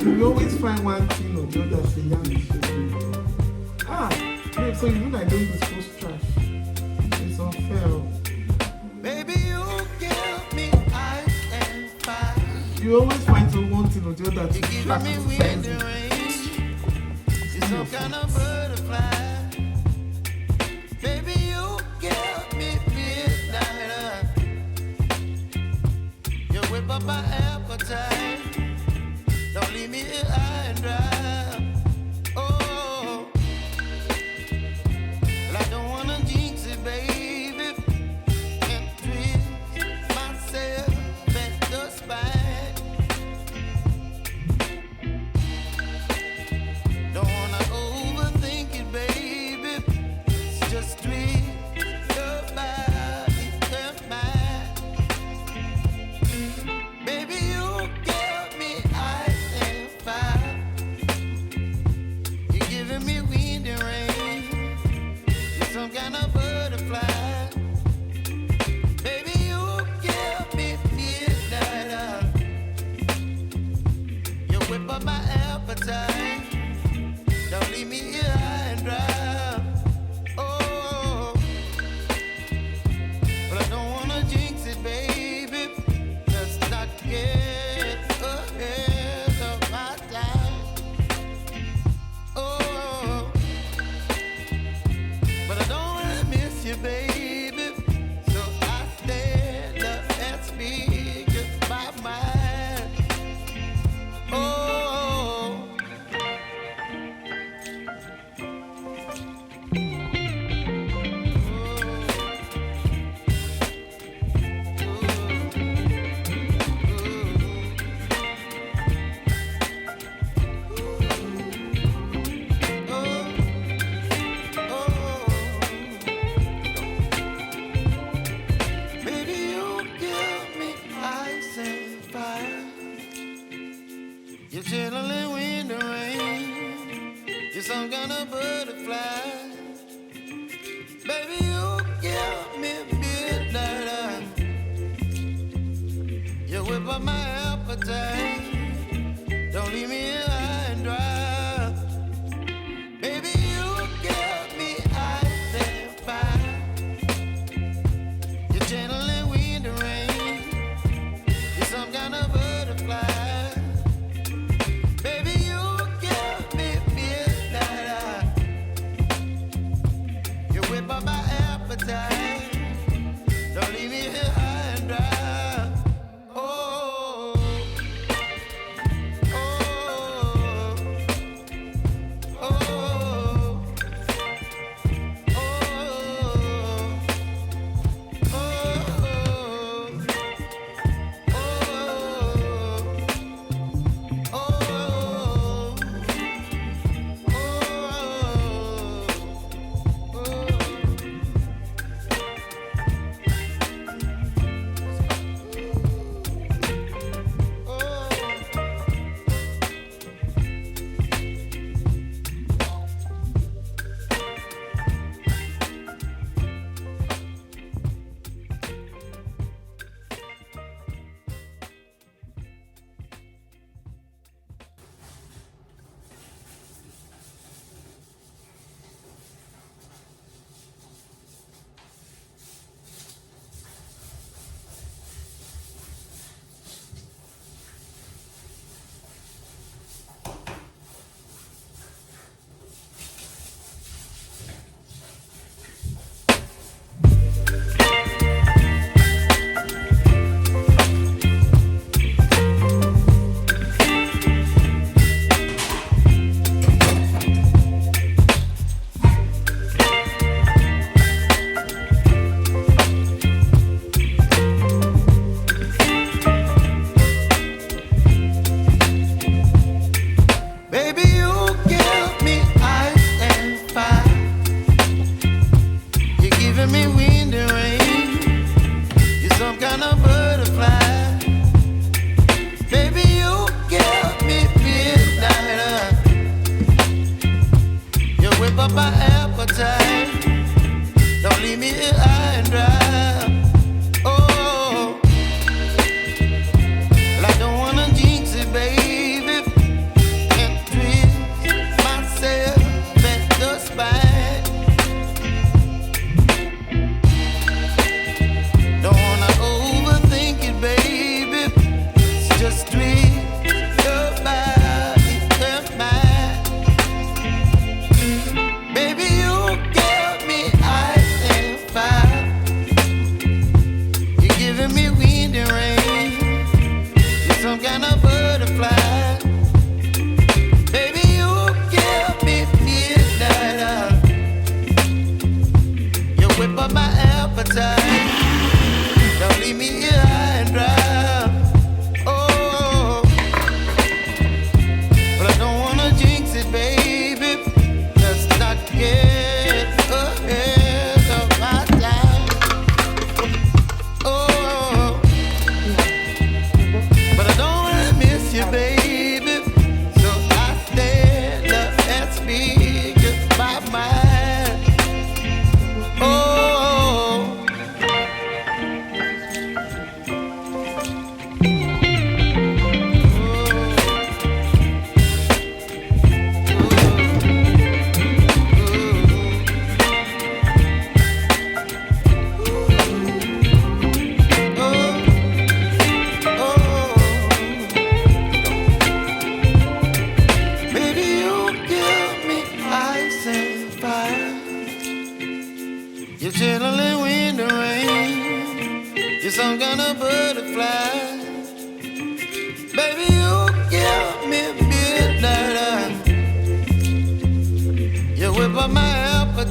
You will always find one thing or the other say, ah, babe, so you know I don't dispose trash. It's unfair. Baby, you give me ice and fire. You always find some one thing or the other to You give trash me and wind society. and rain. You're some kind of butterfly. Baby, you give me midnight. You whip up my appetite. Don't leave me here high and dry. Oh, well, I don't wanna jinx it, baby, and twist myself at the spine. Don't wanna overthink it, baby. It's just twist your body and mine. Baby, you give me ice and fire. You're giving me wind and rain. You're some kind of butterfly. Baby, you give me midnight. You whip up my appetite. Don't leave me here high and dry. Oh, but I don't wanna jinx it, baby. Let's not get ahead of my time. Oh, but I don't wanna miss you, baby. So I stand up and speak just my mind. Oh. Baby, you give me ice and fire. You're chilling wind and rain. You're some kind of butterfly. Baby, you give me midnight. You whip up my appetite. Don't leave me here high and dry. Baby, you give me ice and fire. You're channeling wind and rain. You're some kind of butterfly. Baby, you give me midnight. You whip up my appetite. Don't leave me here high and dry. Oh, oh,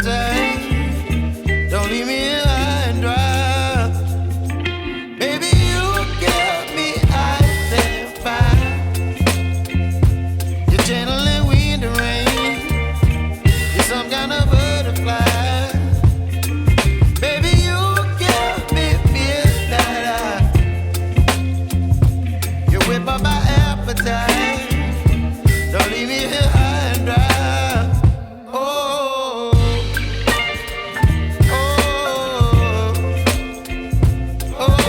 appetite. Don't leave me here high and dry. Baby, you give me ice and fire. You're channeling wind and rain. You're some kind of butterfly. Baby, you give me midnight. You whip up my appetite. Don't leave me here high and dry. Oh, oh, oh, oh,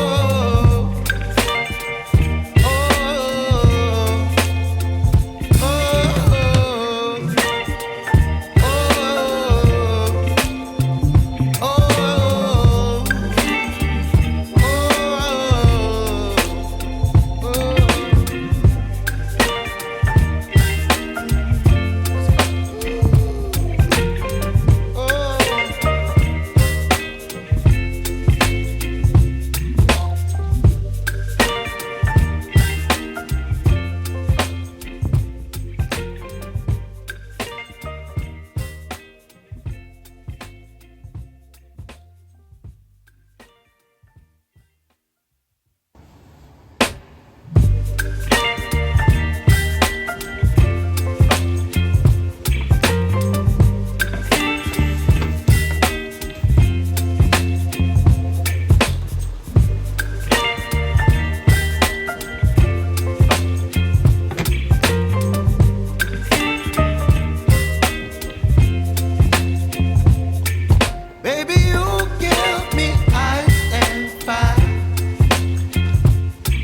baby, you give me ice and fire.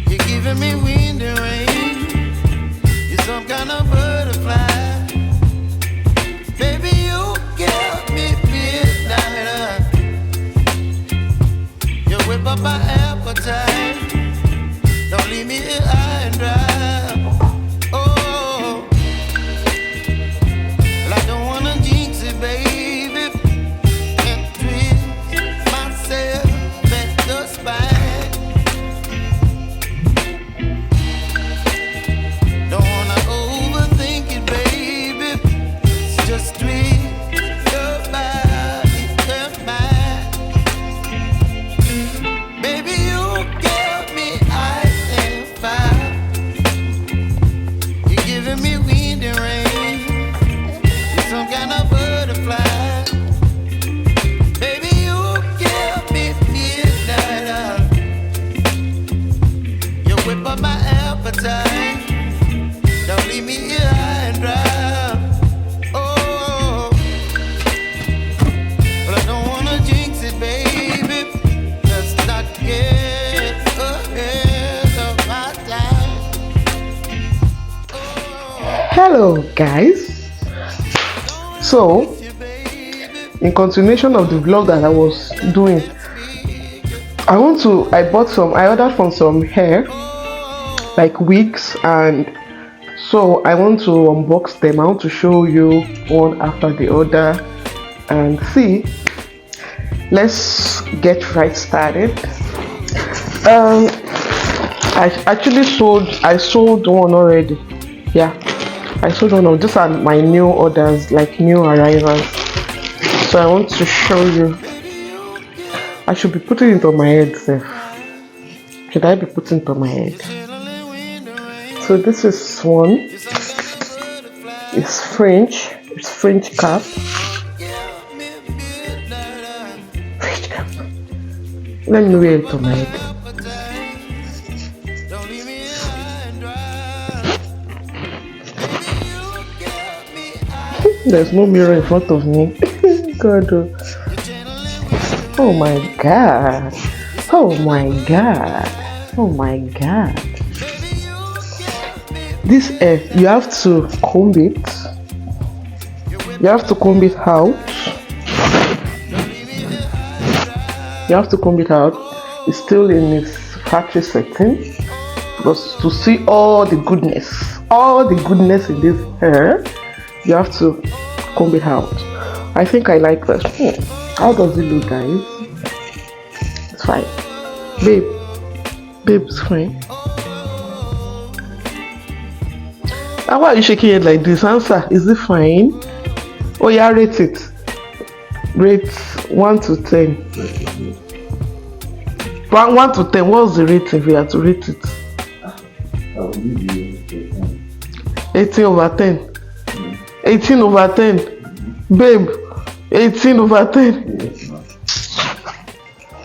You're giving me wind and rain. You're some kind of butterfly. Baby, you give me midnight. You whip up my appetite. Don't leave me here high and dry. Oh, well, I don't wanna jinx it, baby. And twist myself at the spine. Don't wanna overthink it, baby. It's just twist your body and mine. Baby, you give me ice and fire. You're giving me wind and rain. You're some kind of butterfly. Baby, you give me midnight. You whip up my appetite. Don't leave me here high and dry. Oh, but I don't wanna jinx it, baby. Let's not get ahead of my time. Hello guys. So, in continuation of the vlog that I was doing, I ordered from some hair, like wigs, and so I want to unbox them. I want to show you one after the other and see. Let's get right started. I sold one already. Yeah, I sold one of these. Are my new orders, like new arrivals. So I want to show you. I should be putting it on my head, sir. Should I be putting it on my head? So this is one. It's French. It's French cap. French cap. Let me wear it on my head. There's no mirror in front of me. God. Oh my god. Oh my god. Oh my god. This hair, you have to comb it. You have to comb it out. You have to comb it out. It's still in its factory setting. But to see all the goodness in this hair, you have to comb it out. I think I like this. How does it look, guys? It's fine. Babe, it's fine. Why are you shaking it like this? Answer, is it fine? Oh yeah, rate it. Rate 1 to 10. 1 to 10. What's the rating if you had to rate it? I will give you 18 over 10. 18 over 10. Babe, 18 over 10. yes, ma'am.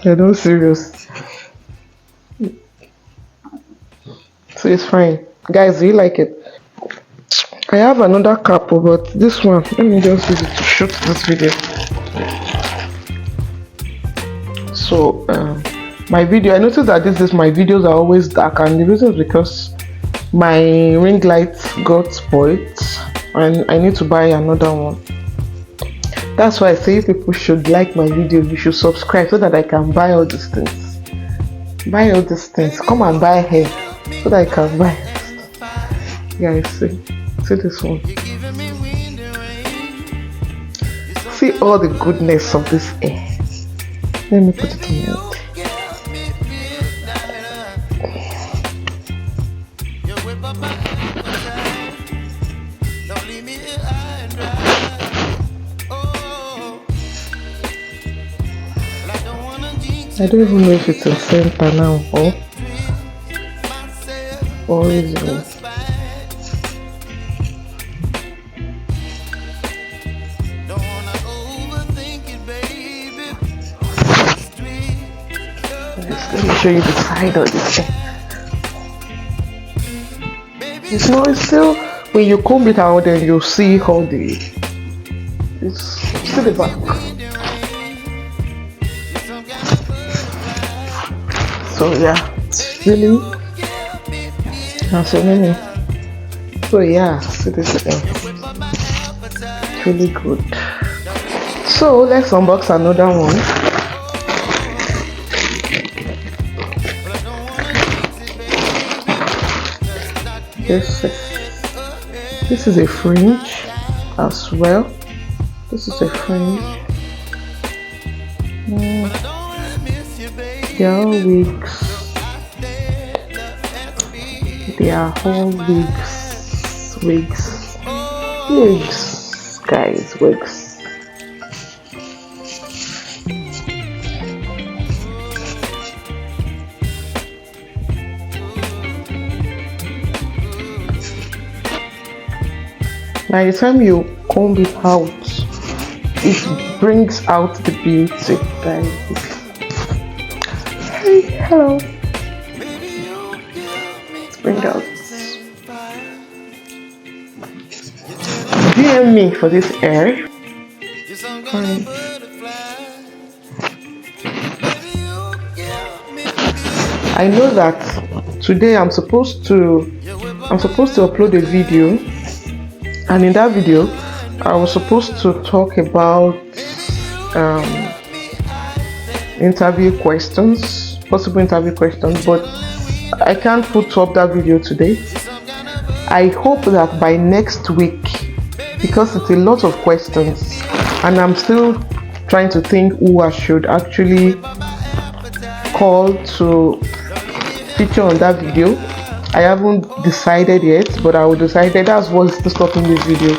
You're not serious. So it's fine. Guys, do you like it? I have another couple, but this one, let me just use it to shoot this video. So, my video, I noticed that my videos are always dark, and the reason is because my ring light got spoiled and I need to buy another one. That's why I say if people should like my videos, you should subscribe so that I can buy all these things. Buy all these things. Come and buy hair so that I can buy. Guys, see this one. See all the goodness of this hair. Let me put it in here. I don't even know if it's a center now or is it? Let me show you the side of this thing. It's still, when you comb it out, then you'll see how it's still the back. So yeah, it's really, so yeah, see this thing. It's really good. So let's unbox another one. This is a fringe as well. This is a fringe. They are wigs. They are whole wigs, guys, wigs. By the time you comb it out, it brings out the beauty, guys. Hey, hello. Let's bring it out. DM me for this hair. I know that today I'm supposed to upload a video. And in that video, I was supposed to talk about possible interview questions, but I can't put up that video today. I hope that by next week, because it's a lot of questions, and I'm still trying to think who I should actually call to feature on that video. I haven't decided yet, but I will decide. That's what's stopping this video.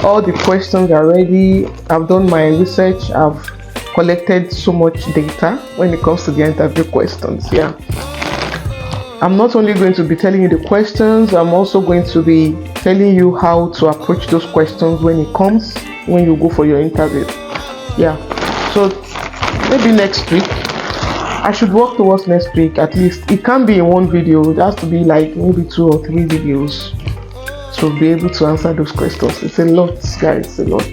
All the questions are ready. I've done my research. I've collected so much data when it comes to the interview questions. Yeah, I'm not only going to be telling you the questions, I'm also going to be telling you how to approach those questions when you go for your interview. Yeah, so maybe next week. I should work towards next week at least. It can't be in one video. It has to be like maybe 2 or 3 videos to be able to answer those questions. It's a lot, guys. It's a lot.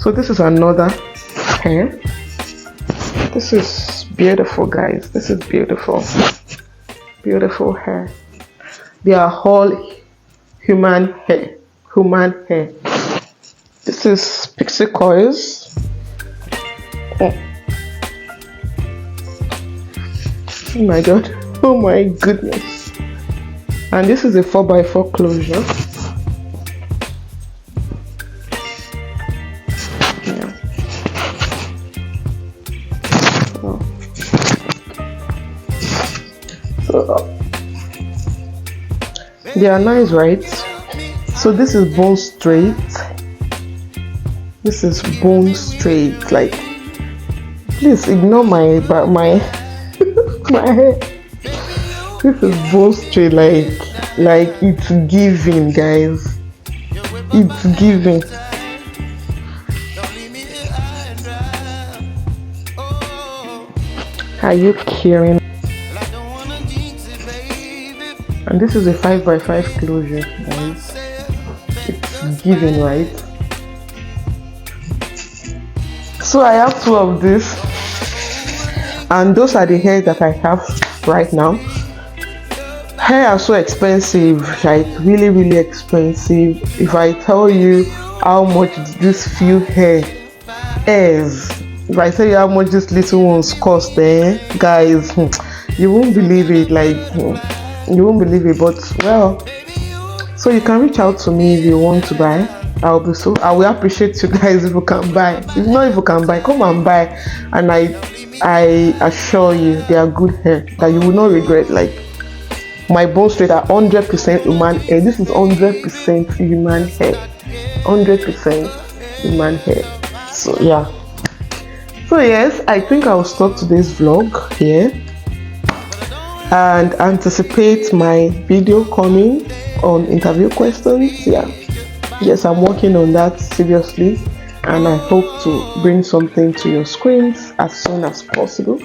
So this is another hair. This is beautiful, guys. This is beautiful. Beautiful hair. They are all human hair. This is Pixie Coils. Oh my god, oh my goodness. And this is a 4x4 closure. Yeah. So they are nice, right? So this is bone straight. This is bone straight. Like, please ignore my my hair. This is bone straight. Like it's giving, guys. It's giving. Are you kidding? And this is a 5x5 closure, guys. It's giving, right? So I have two of this, and those are the hair that I have right now. Hair are so expensive, like really expensive. If I tell you how much this few hair is, if I tell you how much this little ones cost, guys, you won't believe it. Like, you won't believe it. But well, so you can reach out to me if you want to buy. I will appreciate you guys if you can buy. If not, if you can buy, come and buy. And I assure you, they are good hair that you will not regret. Like, my bone straight are 100% human hair. This is 100% human hair. 100% human hair. So yeah. So yes, I think I'll stop today's vlog here and anticipate my video coming on interview questions. Yeah, yes, I'm working on that seriously, and I hope to bring something to your screens as soon as possible.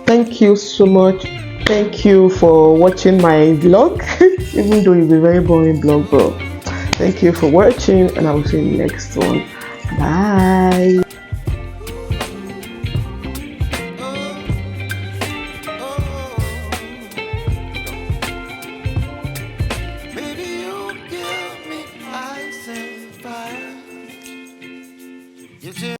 Thank you so much. Thank you for watching my vlog, even though it's a very boring vlog, bro. Thank you for watching, and I will see you in the next one. Bye. You give me ice and fire. You